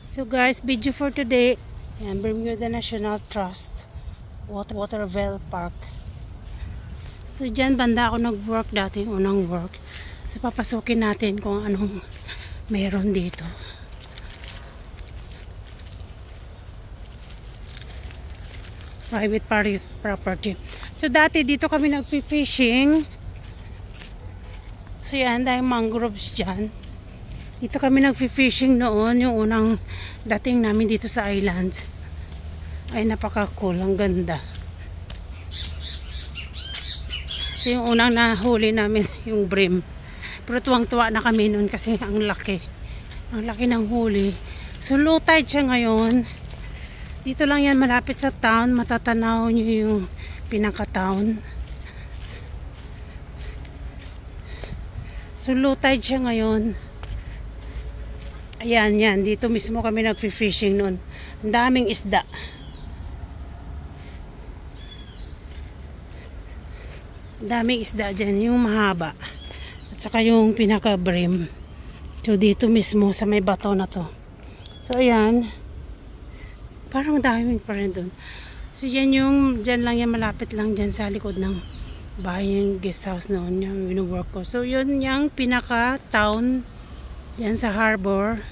So guys, video for today. Yan, Bermuda National Trust Waterville Park. So dyan banda ako nag-work dati, unang work. So papasukin natin kung anong meron dito. Private property. So dati dito kami nag-fishing. So yan, dahil mangroves dyan. Dito kami nag-fishing noon, yung unang dating namin dito sa island. Ay, napaka-cool, ang ganda. So yung unang nahuli namin, yung bream. Pero tuwang-tuwa na kami noon kasi ang laki. Ang laki ng huli. So low tide siya ngayon. Dito lang yan, malapit sa town. Matatanaw nyo yung pinaka-town. So low tide siya ngayon. Ayan, yan. Dito mismo kami nag-fishing noon. Ang daming isda. Daming isda dyan. Yung mahaba. At saka yung pinaka-brim. So, dito mismo sa may bato na to. So, ayan. Parang daming pa rin doon. So, yan yung, dyan lang yan. Malapit lang dyan sa likod ng bahay yung guest house noon. Yung wino-work ko. So, yun yung pinaka-town. Yan sa harbor.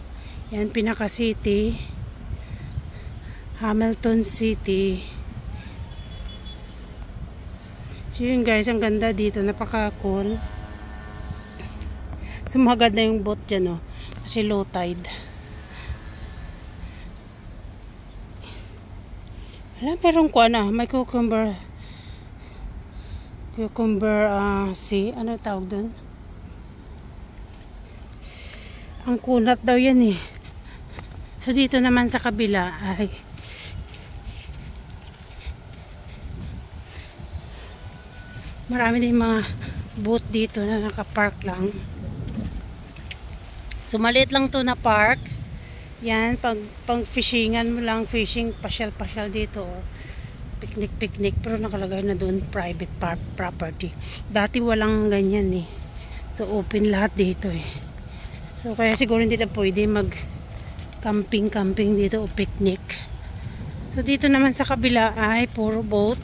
Yan pinaka-city. Hamilton City. So yun guys, ang ganda dito. Napaka-cool. Sumagad na yung boat dyan, oh. Kasi low tide. Wala, meron ko ano. May cucumber sea. Ano tawag dun? Ang kunat daw yan eh. So dito naman sa kabila ay marami din mga boat dito na nakapark lang. So maliit lang to na park. Yan, pag fishingan mo lang, fishing, pasyal-pasyal dito. Picnic. Pero nakalagay na doon private property. Dati walang ganyan eh. So open lahat dito eh. So kaya siguro hindi na pwede mag-camping dito o picnic. So dito naman sa kabila ay puro boat.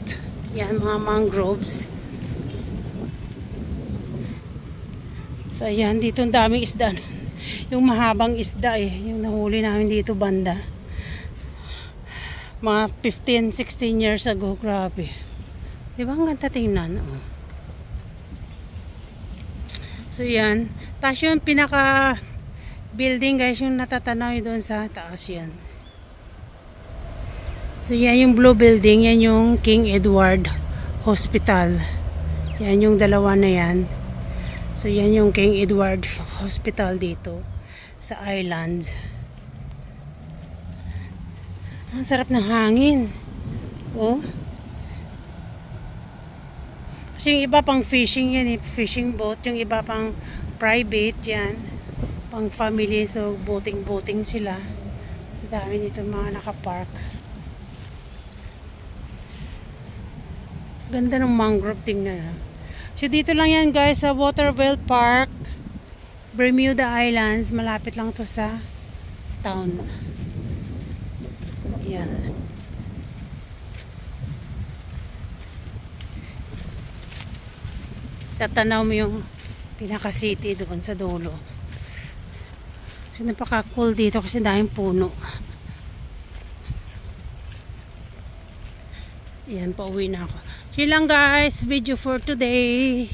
Yan, mga mangroves. So ayan, dito ang daming isda. Yung mahabang isda eh. Yung nahuli namin dito banda. Mga 15-16 years ago. Grabe. Diba ang ganda tingnan? Oh. So yan. Tapos yung pinaka building guys, yung natatanaw doon sa taas yan. So yan yung blue building, yan yung King Edward Hospital. Yan yung dalawa na yan. So yan yung King Edward Hospital dito sa island. Ang sarap ng hangin. Oh. Kasi yung iba pang fishing yan eh, fishing boat. Yung iba pang private yan, pang family. So boating sila. Dami dito mga nakapark. Ganda ng mangrove, tingnan. So dito lang yan guys sa Waterville Park, Bermuda Islands. Malapit lang to sa town. Yan. Tatanaw mo yung pinaka-city doon sa dulo. So napaka-cool dito kasi dahil puno. Yan, pauwi na ako. Yun lang guys, video for today.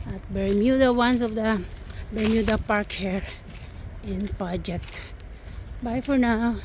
At Bermuda, one of the Bermuda Park here in Paget. Bye for now.